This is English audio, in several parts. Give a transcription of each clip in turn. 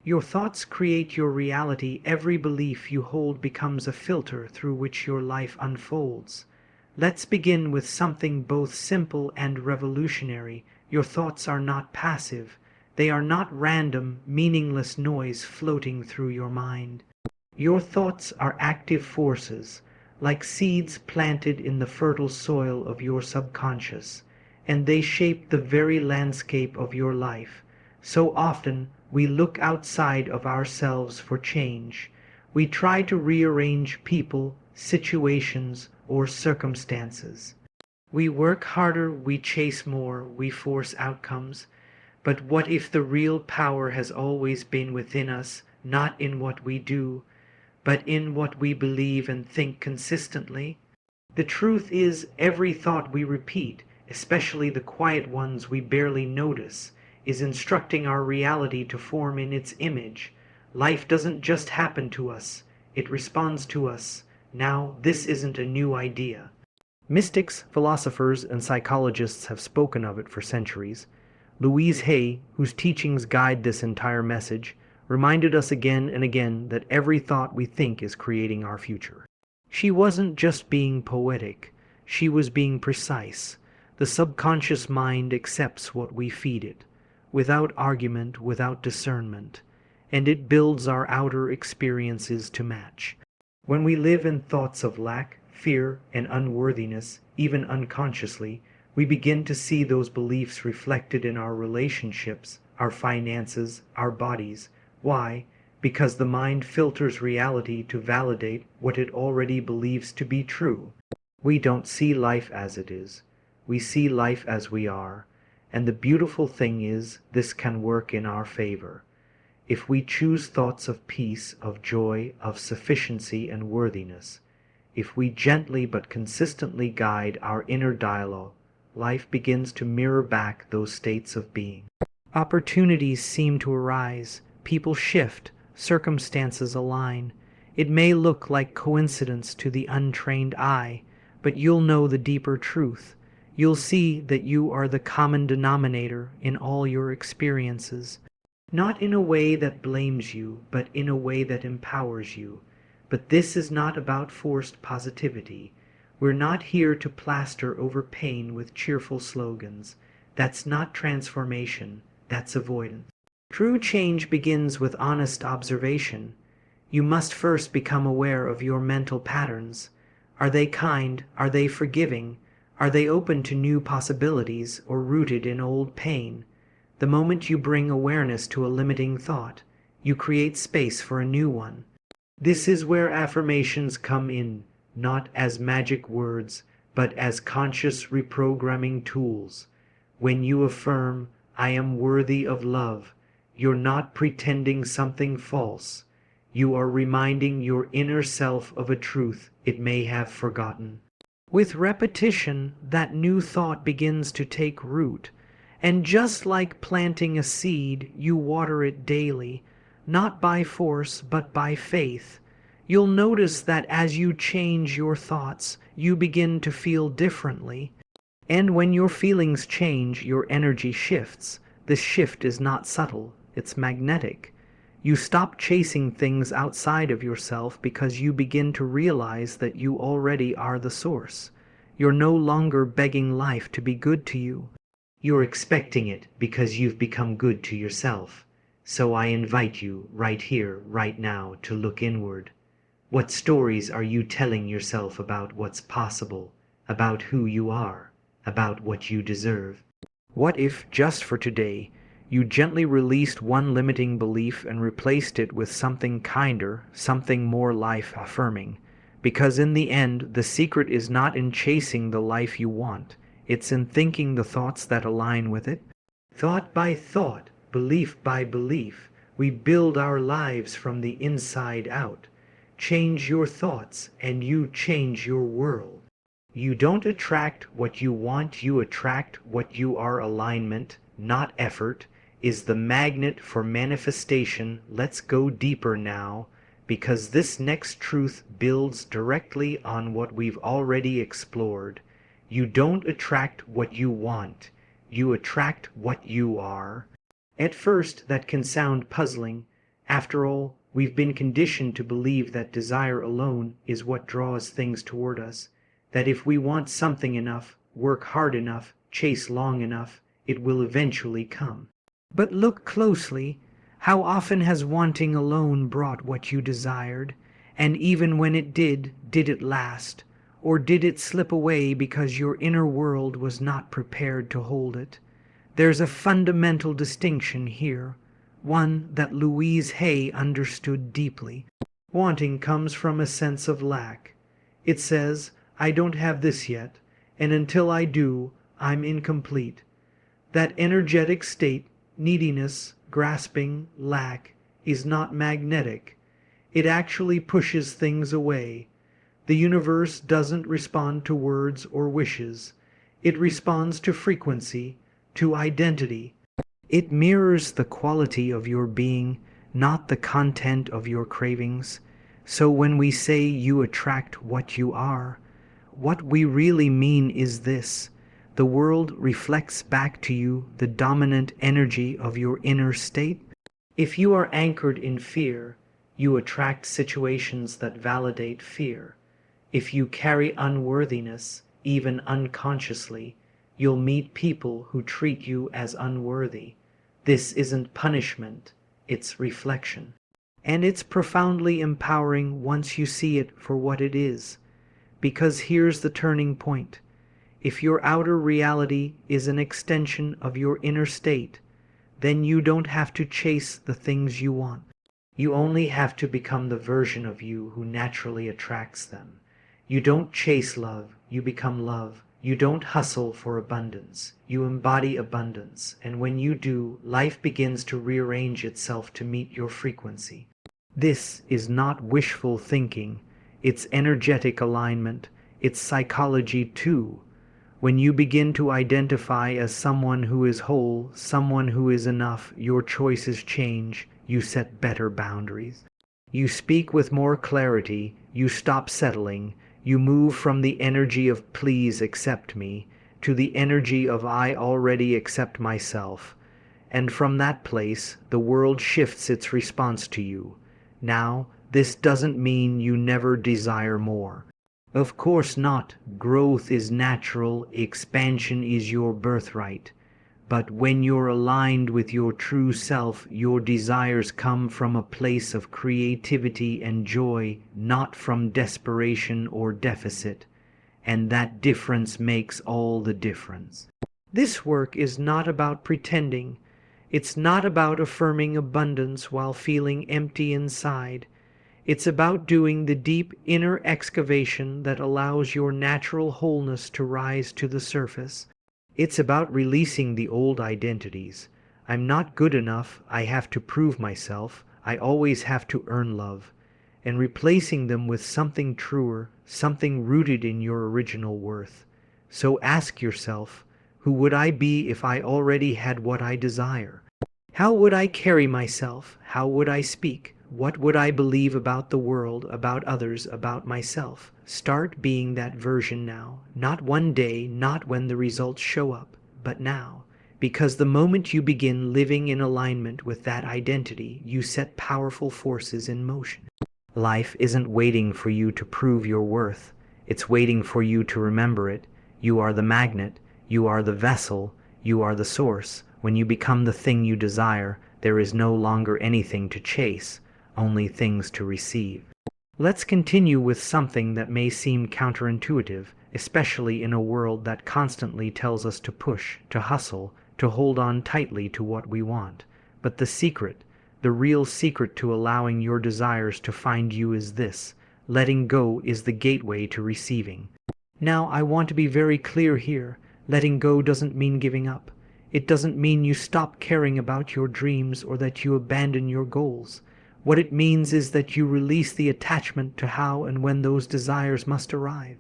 Your thoughts create your reality. Every belief you hold becomes a filter through which your life unfolds. Let's begin with something both simple and revolutionary. Your thoughts are not passive. They are not random, meaningless noise floating through your mind. Your thoughts are active forces, like seeds planted in the fertile soil of your subconscious, and they shape the very landscape of your life. So often we look outside of ourselves for change. We try to rearrange people, situations, or circumstances. We work harder, we chase more, we force outcomes. But what if the real power has always been within us, not in what we do, but in what we believe and think consistently? The truth is, every thought we repeat, especially the quiet ones we barely notice, is instructing our reality to form in its image. Life doesn't just happen to us, it responds to us. Now, this isn't a new idea. Mystics, philosophers, and psychologists have spoken of it for centuries. Louise Hay, whose teachings guide this entire message, reminded us again and again that every thought we think is creating our future. She wasn't just being poetic, she was being precise. The subconscious mind accepts what we feed it, without argument, without discernment, and it builds our outer experiences to match. When we live in thoughts of lack, fear, and unworthiness, even unconsciously, we begin to see those beliefs reflected in our relationships, our finances, our bodies. Why? Because the mind filters reality to validate what it already believes to be true. We don't see life as it is. We see life as we are. And the beautiful thing is, this can work in our favor. If we choose thoughts of peace, of joy, of sufficiency and worthiness, if we gently but consistently guide our inner dialogue, life begins to mirror back those states of being. Opportunities seem to arise, people shift, circumstances align. It may look like coincidence to the untrained eye, but you'll know the deeper truth. You'll see that you are the common denominator in all your experiences. Not in a way that blames you, but in a way that empowers you. But this is not about forced positivity. We're not here to plaster over pain with cheerful slogans. That's not transformation, that's avoidance. True change begins with honest observation. You must first become aware of your mental patterns. Are they kind? Are they forgiving? Are they open to new possibilities or rooted in old pain? The moment you bring awareness to a limiting thought, you create space for a new one. This is where affirmations come in, not as magic words, but as conscious reprogramming tools. When you affirm, "I am worthy of love," you're not pretending something false. You are reminding your inner self of a truth it may have forgotten. With repetition, that new thought begins to take root. And just like planting a seed, you water it daily, not by force, but by faith. You'll notice that as you change your thoughts, you begin to feel differently. And when your feelings change, your energy shifts. This shift is not subtle, it's magnetic. You stop chasing things outside of yourself because you begin to realize that you already are the source. You're no longer begging life to be good to you. You're expecting it because you've become good to yourself. So I invite you right here, right now, to look inward. What stories are you telling yourself about what's possible, about who you are, about what you deserve? What if, just for today, you gently released one limiting belief and replaced it with something kinder, something more life-affirming? Because in the end, the secret is not in chasing the life you want. It's in thinking the thoughts that align with it. Thought by thought, belief by belief, we build our lives from the inside out. Change your thoughts and you change your world. You don't attract what you want, you attract what you are. Alignment, not effort, is the magnet for manifestation. Let's go deeper now, because this next truth builds directly on what we've already explored. You don't attract what you want, you attract what you are. At first, that can sound puzzling. After all, we've been conditioned to believe that desire alone is what draws things toward us, that if we want something enough, work hard enough, chase long enough, it will eventually come. But look closely. How often has wanting alone brought what you desired? And even when it did it last? Or did it slip away because your inner world was not prepared to hold it? There's a fundamental distinction here, one that Louise Hay understood deeply. Wanting comes from a sense of lack. It says, I don't have this yet, and until I do, I'm incomplete. That energetic state, neediness, grasping, lack, is not magnetic. It actually pushes things away. The universe doesn't respond to words or wishes. It responds to frequency, to identity. It mirrors the quality of your being, not the content of your cravings. So when we say you attract what you are, what we really mean is this: the world reflects back to you the dominant energy of your inner state. If you are anchored in fear, you attract situations that validate fear. If you carry unworthiness, even unconsciously, you'll meet people who treat you as unworthy. This isn't punishment, it's reflection. And it's profoundly empowering once you see it for what it is. Because here's the turning point. If your outer reality is an extension of your inner state, then you don't have to chase the things you want. You only have to become the version of you who naturally attracts them. You don't chase love, you become love. You don't hustle for abundance, you embody abundance, and when you do, life begins to rearrange itself to meet your frequency. This is not wishful thinking, it's energetic alignment, it's psychology too. When you begin to identify as someone who is whole, someone who is enough, your choices change, you set better boundaries. You speak with more clarity, you stop settling, you move from the energy of please accept me to the energy of I already accept myself. And from that place, the world shifts its response to you. Now, this doesn't mean you never desire more. Of course not. Growth is natural, expansion is your birthright. But when you're aligned with your true self, your desires come from a place of creativity and joy, not from desperation or deficit. And that difference makes all the difference. This work is not about pretending. It's not about affirming abundance while feeling empty inside. It's about doing the deep inner excavation that allows your natural wholeness to rise to the surface. It's about releasing the old identities. I'm not good enough, I have to prove myself, I always have to earn love, and replacing them with something truer, something rooted in your original worth. So ask yourself, who would I be if I already had what I desire? How would I carry myself? How would I speak? What would I believe about the world, about others, about myself? Start being that version now. Not one day, not when the results show up, but now. Because the moment you begin living in alignment with that identity, you set powerful forces in motion. Life isn't waiting for you to prove your worth. It's waiting for you to remember it. You are the magnet. You are the vessel. You are the source. When you become the thing you desire, there is no longer anything to chase, only things to receive. Let's continue with something that may seem counterintuitive, especially in a world that constantly tells us to push, to hustle, to hold on tightly to what we want. But the secret, the real secret to allowing your desires to find you is this: letting go is the gateway to receiving. Now, I want to be very clear here. Letting go doesn't mean giving up. It doesn't mean you stop caring about your dreams or that you abandon your goals. What it means is that you release the attachment to how and when those desires must arrive.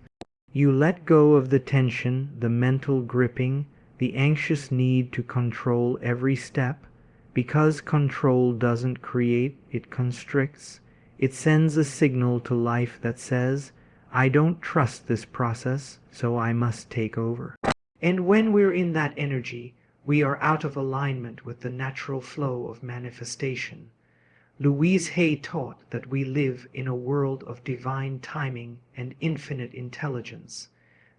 You let go of the tension, the mental gripping, the anxious need to control every step. Because control doesn't create, it constricts. It sends a signal to life that says, I don't trust this process, so I must take over. And when we're in that energy, we are out of alignment with the natural flow of manifestation. Louise Hay taught that we live in a world of divine timing and infinite intelligence.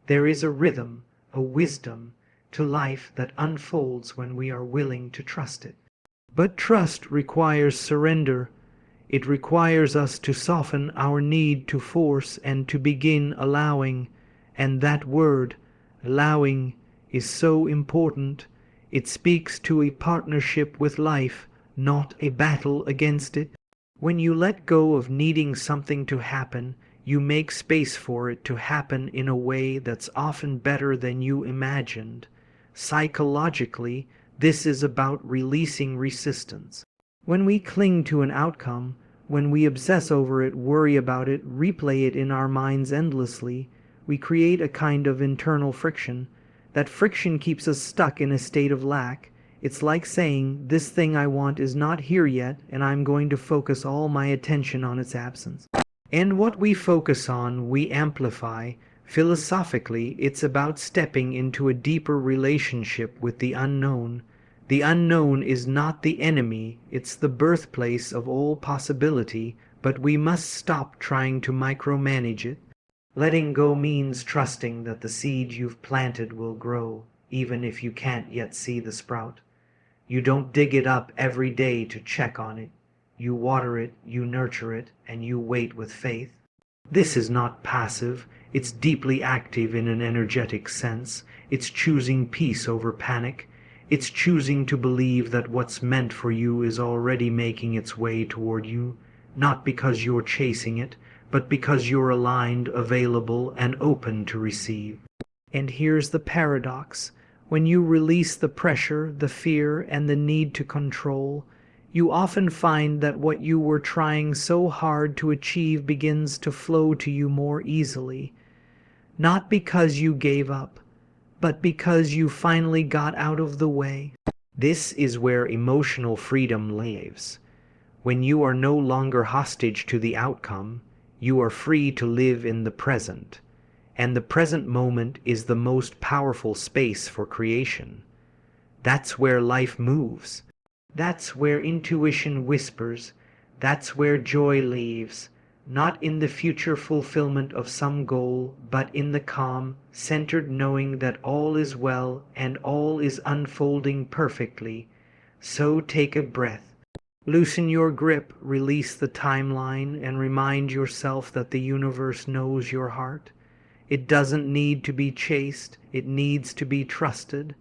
There is a rhythm, a wisdom to life that unfolds when we are willing to trust it. But trust requires surrender. It requires us to soften our need to force and to begin allowing. And that word, allowing, is so important. It speaks to a partnership with life, not a battle against it. When you let go of needing something to happen, you make space for it to happen in a way that's often better than you imagined. Psychologically, this is about releasing resistance. When we cling to an outcome, when we obsess over it, worry about it, replay it in our minds endlessly, we create a kind of internal friction. That friction keeps us stuck in a state of lack. It's like saying, this thing I want is not here yet, and I'm going to focus all my attention on its absence. And what we focus on, we amplify. Philosophically, it's about stepping into a deeper relationship with the unknown. The unknown is not the enemy, it's the birthplace of all possibility, but we must stop trying to micromanage it. Letting go means trusting that the seed you've planted will grow, even if you can't yet see the sprout. You don't dig it up every day to check on it. You water it, you nurture it, and you wait with faith. This is not passive, it's deeply active in an energetic sense. It's choosing peace over panic. It's choosing to believe that what's meant for you is already making its way toward you, not because you're chasing it, but because you're aligned, available, and open to receive. And here's the paradox. When you release the pressure, the fear, and the need to control, you often find that what you were trying so hard to achieve begins to flow to you more easily. Not because you gave up, but because you finally got out of the way. This is where emotional freedom lives. When you are no longer hostage to the outcome, you are free to live in the present. And the present moment is the most powerful space for creation. That's where life moves. That's where intuition whispers. That's where joy lives, not in the future fulfillment of some goal, but in the calm, centered knowing that all is well and all is unfolding perfectly. So take a breath. Loosen your grip, release the timeline, and remind yourself that the universe knows your heart. It doesn't need to be chased, it needs to be trusted.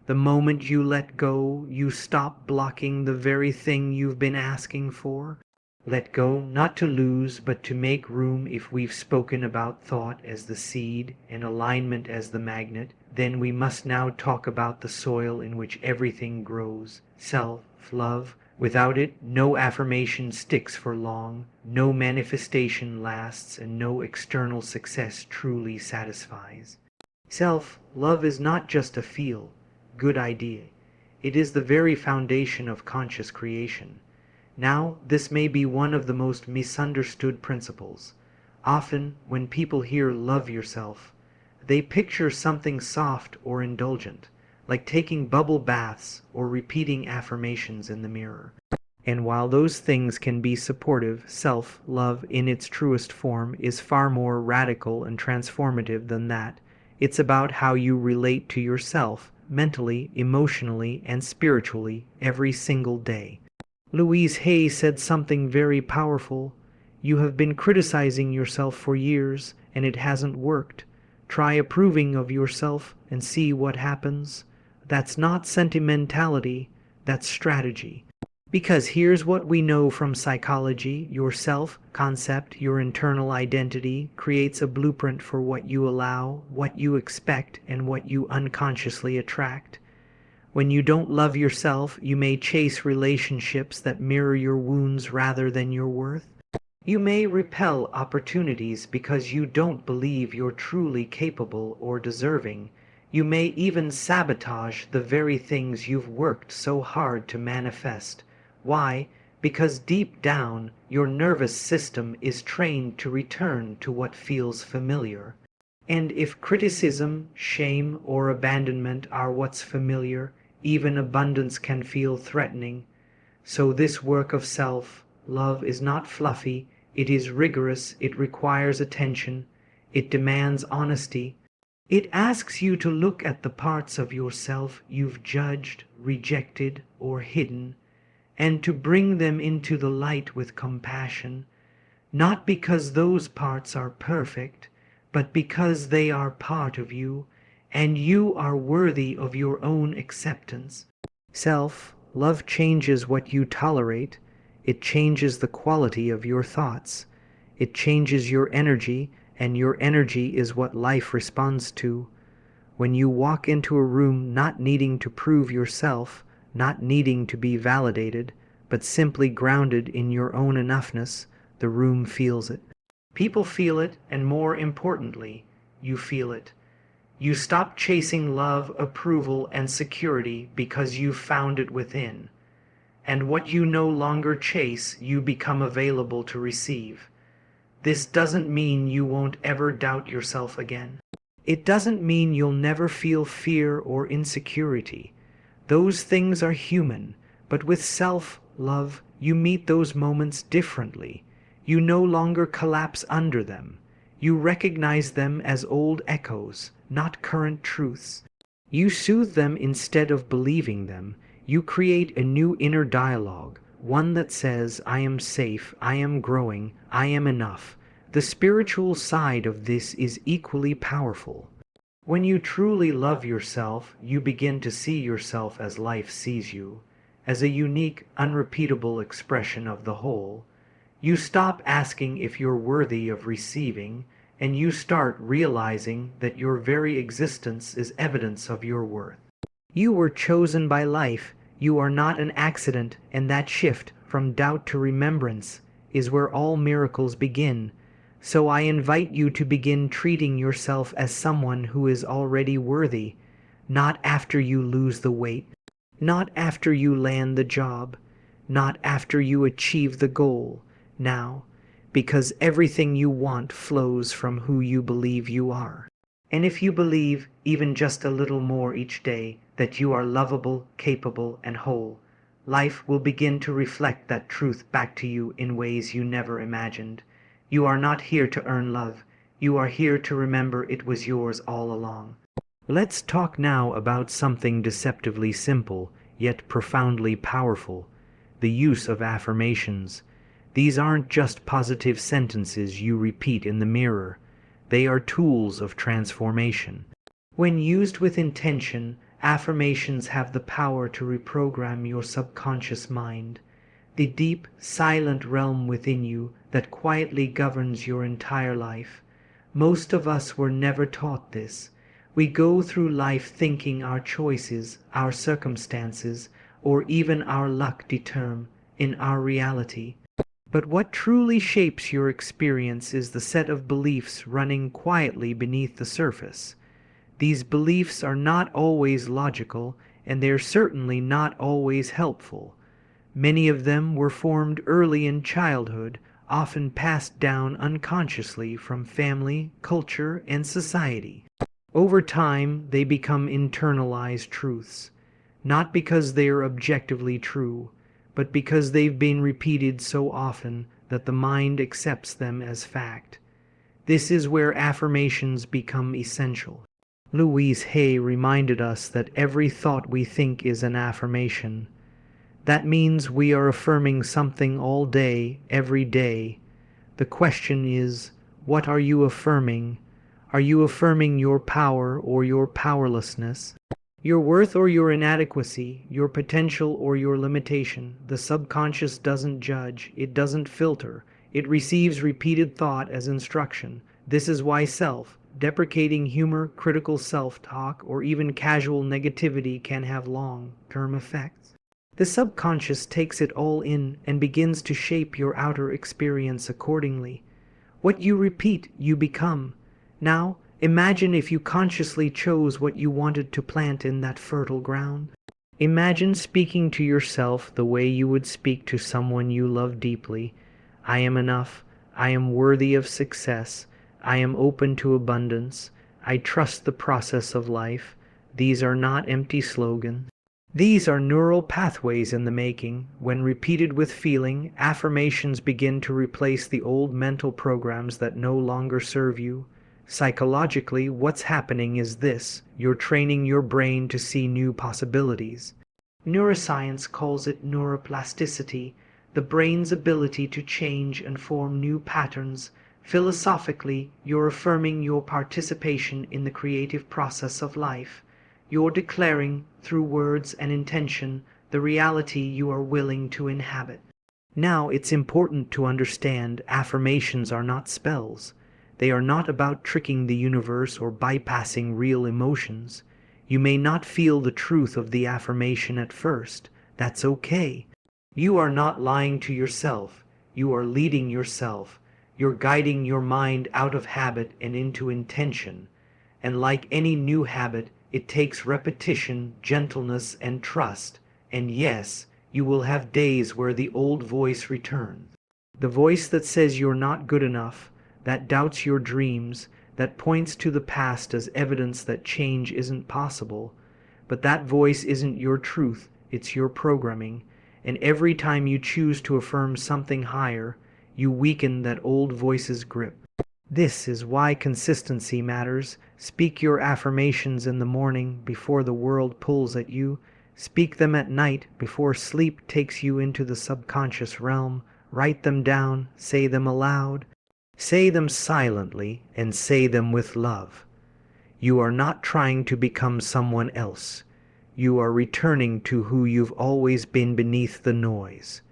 The moment you let go, you stop blocking the very thing you've been asking for. Let go, not to lose, but to make room. If we've spoken about thought as the seed and alignment as the magnet, then we must now talk about the soil in which everything grows, self-love. Without it, no affirmation sticks for long, no manifestation lasts, and no external success truly satisfies. Self-love is not just a feel, good idea. It is the very foundation of conscious creation. Now, this may be one of the most misunderstood principles. Often, when people hear love yourself, they picture something soft or indulgent, like taking bubble baths or repeating affirmations in the mirror. And while those things can be supportive, self-love in its truest form is far more radical and transformative than that. It's about how you relate to yourself, mentally, emotionally, and spiritually, every single day. Louise Hay said something very powerful. You have been criticizing yourself for years, and it hasn't worked. Try approving of yourself and see what happens. That's not sentimentality, that's strategy. Because here's what we know from psychology: your self-concept, your internal identity, creates a blueprint for what you allow, what you expect, and what you unconsciously attract. When you don't love yourself, you may chase relationships that mirror your wounds rather than your worth. You may repel opportunities because you don't believe you're truly capable or deserving. You may even sabotage the very things you've worked so hard to manifest. Why? Because deep down, your nervous system is trained to return to what feels familiar. And if criticism, shame, or abandonment are what's familiar, even abundance can feel threatening. So this work of self, Love is not fluffy, it is rigorous, it requires attention, it demands honesty. It asks you to look at the parts of yourself you've judged, rejected, or hidden, and to bring them into the light with compassion, not because those parts are perfect, but because they are part of you, and you are worthy of your own acceptance. Self-love changes what you tolerate. It changes the quality of your thoughts. It changes your energy, and your energy is what life responds to. When you walk into a room not needing to prove yourself, not needing to be validated, but simply grounded in your own enoughness, the room feels it. People feel it, and more importantly, you feel it. You stop chasing love, approval, and security because you found it within. And what you no longer chase, you become available to receive. This doesn't mean you won't ever doubt yourself again. It doesn't mean you'll never feel fear or insecurity. Those things are human, but with self-love, you meet those moments differently. You no longer collapse under them. You recognize them as old echoes, not current truths. You soothe them instead of believing them. You create a new inner dialogue, one that says, I am safe, I am growing, I am enough. The spiritual side of this is equally powerful. When you truly love yourself, you begin to see yourself as life sees you, as a unique, unrepeatable expression of the whole. You stop asking if you're worthy of receiving, and you start realizing that your very existence is evidence of your worth. You were chosen by life. You are not an accident, and that shift from doubt to remembrance is where all miracles begin. So I invite you to begin treating yourself as someone who is already worthy, not after you lose the weight, not after you land the job, not after you achieve the goal. Now, because everything you want flows from who you believe you are. And if you believe, even just a little more each day, that you are lovable, capable, and whole, life will begin to reflect that truth back to you in ways you never imagined. You are not here to earn love. You are here to remember it was yours all along. Let's talk now about something deceptively simple, yet profoundly powerful: the use of affirmations. These aren't just positive sentences you repeat in the mirror. They are tools of transformation. When used with intention, affirmations have the power to reprogram your subconscious mind, the deep, silent realm within you that quietly governs your entire life. Most of us were never taught this. We go through life thinking our choices, our circumstances, or even our luck determine our reality. But what truly shapes your experience is the set of beliefs running quietly beneath the surface. These beliefs are not always logical, and they're certainly not always helpful. Many of them were formed early in childhood, often passed down unconsciously from family, culture, and society. Over time, they become internalized truths, not because they are objectively true, but because they've been repeated so often that the mind accepts them as fact. This is where affirmations become essential. Louise Hay reminded us that every thought we think is an affirmation. That means we are affirming something all day, every day. The question is, what are you affirming? Are you affirming your power or your powerlessness? Your worth or your inadequacy, your potential or your limitation? The subconscious doesn't judge, it doesn't filter, it receives repeated thought as instruction. This is why self-deprecating humor, critical self-talk, or even casual negativity can have long-term effects. The subconscious takes it all in and begins to shape your outer experience accordingly. What you repeat, you become. Now, imagine if you consciously chose what you wanted to plant in that fertile ground. Imagine speaking to yourself the way you would speak to someone you love deeply. I am enough. I am worthy of success. I am open to abundance. I trust the process of life. These are not empty slogans. These are neural pathways in the making. When repeated with feeling, affirmations begin to replace the old mental programs that no longer serve you. Psychologically, what's happening is this: you're training your brain to see new possibilities. Neuroscience calls it neuroplasticity, the brain's ability to change and form new patterns. Philosophically, you're affirming your participation in the creative process of life. You're declaring, through words and intention, the reality you are willing to inhabit. Now, it's important to understand affirmations are not spells. They are not about tricking the universe or bypassing real emotions. You may not feel the truth of the affirmation at first. That's okay. You are not lying to yourself. You are leading yourself. You're guiding your mind out of habit and into intention. And like any new habit, it takes repetition, gentleness, and trust. And yes, you will have days where the old voice returns. The voice that says you're not good enough, that doubts your dreams, that points to the past as evidence that change isn't possible. But that voice isn't your truth, it's your programming. And every time you choose to affirm something higher, you weaken that old voice's grip. This is why consistency matters. Speak your affirmations in the morning before the world pulls at you. Speak them at night before sleep takes you into the subconscious realm. Write them down, say them aloud. Say them silently and say them with love. You are not trying to become someone else. You are returning to who you've always been beneath the noise.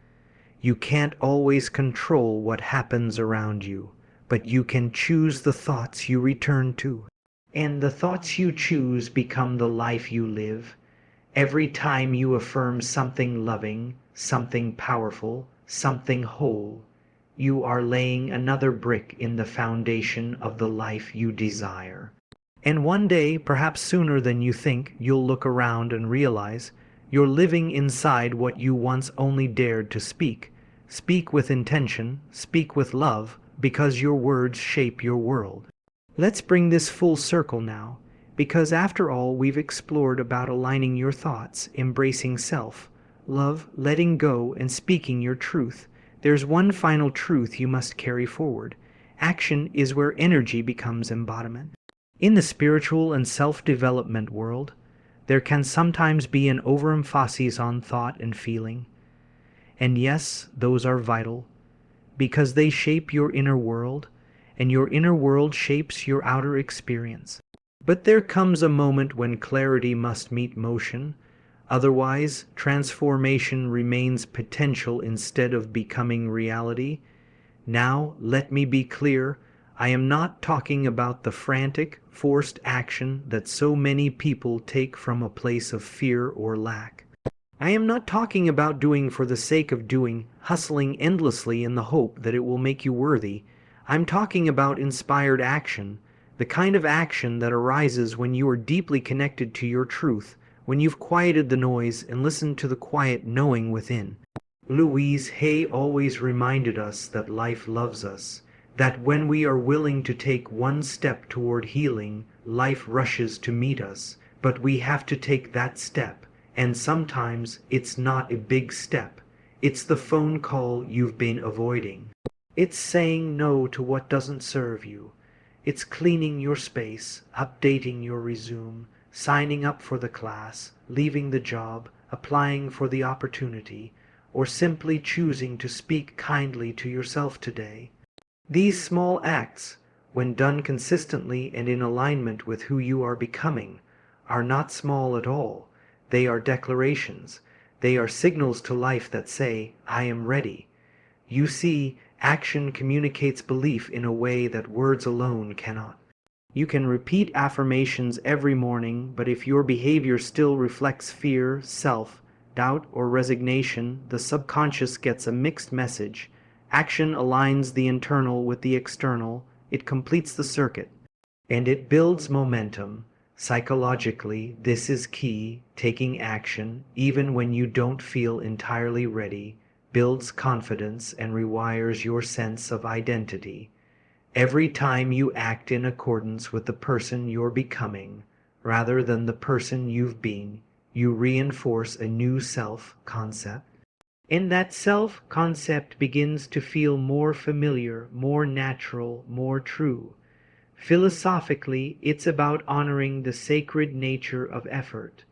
You can't always control what happens around you, but you can choose the thoughts you return to. And the thoughts you choose become the life you live. Every time you affirm something loving, something powerful, something whole, you are laying another brick in the foundation of the life you desire. And one day, perhaps sooner than you think, you'll look around and realize you're living inside what you once only dared to speak. Speak with intention, speak with love, because your words shape your world. Let's bring this full circle now, because after all we've explored about aligning your thoughts, embracing self, love, letting go, and speaking your truth. There's one final truth you must carry forward. Action is where energy becomes embodiment. In the spiritual and self-development world, there can sometimes be an overemphasis on thought and feeling. And yes, those are vital, because they shape your inner world, and your inner world shapes your outer experience. But there comes a moment when clarity must meet motion. Otherwise, transformation remains potential instead of becoming reality. Now, let me be clear. I am not talking about the frantic, forced action that so many people take from a place of fear or lack. I am not talking about doing for the sake of doing, hustling endlessly in the hope that it will make you worthy. I'm talking about inspired action, the kind of action that arises when you are deeply connected to your truth, when you've quieted the noise and listened to the quiet knowing within. Louise Hay always reminded us that life loves us, that when we are willing to take one step toward healing, life rushes to meet us, but we have to take that step. And sometimes it's not a big step. It's the phone call you've been avoiding. It's saying no to what doesn't serve you. It's cleaning your space, updating your resume, signing up for the class, leaving the job, applying for the opportunity, or simply choosing to speak kindly to yourself today. These small acts, when done consistently and in alignment with who you are becoming, are not small at all. They are declarations. They are signals to life that say, I am ready. You see, action communicates belief in a way that words alone cannot. You can repeat affirmations every morning, but if your behavior still reflects fear, self-doubt, or resignation, the subconscious gets a mixed message. Action aligns the internal with the external. It completes the circuit. And it builds momentum. Psychologically, this is key. Taking action, even when you don't feel entirely ready, builds confidence and rewires your sense of identity. Every time you act in accordance with the person you're becoming, rather than the person you've been, you reinforce a new self-concept. And that self-concept begins to feel more familiar, more natural, more true. Philosophically, it's about honoring the sacred nature of effort.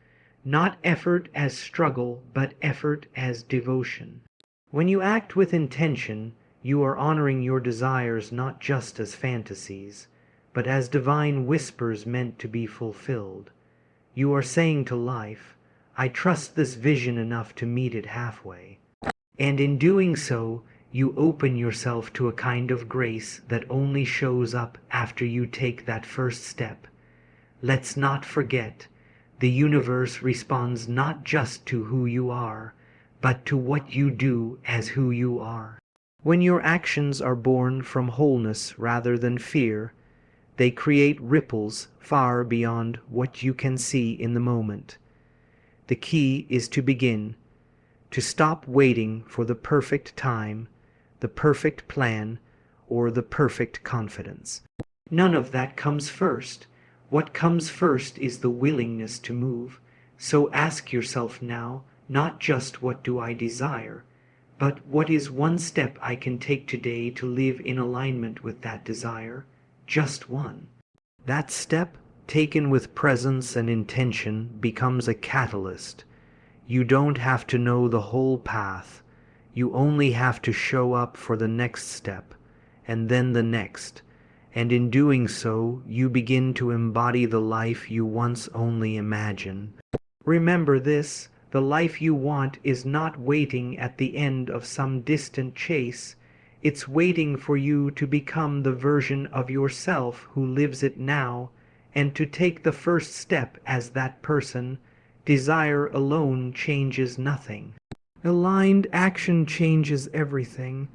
Not effort as struggle, but effort as devotion. When you act with intention, you are honoring your desires not just as fantasies, but as divine whispers meant to be fulfilled. You are saying to life, I trust this vision enough to meet it halfway. And in doing so, you open yourself to a kind of grace that only shows up after you take that first step. Let's not forget, the universe responds not just to who you are, but to what you do as who you are. When your actions are born from wholeness rather than fear, they create ripples far beyond what you can see in the moment. The key is to begin, to stop waiting for the perfect time, the perfect plan, or the perfect confidence. None of that comes first. What comes first is the willingness to move. So ask yourself now, not just what do I desire, but what is one step I can take today to live in alignment with that desire? Just one. That step, taken with presence and intention, becomes a catalyst. You don't have to know the whole path. You only have to show up for the next step, and then the next. And in doing so, you begin to embody the life you once only imagined. Remember this, the life you want is not waiting at the end of some distant chase. It's waiting for you to become the version of yourself who lives it now, and to take the first step as that person. Desire alone changes nothing. Aligned action changes everything.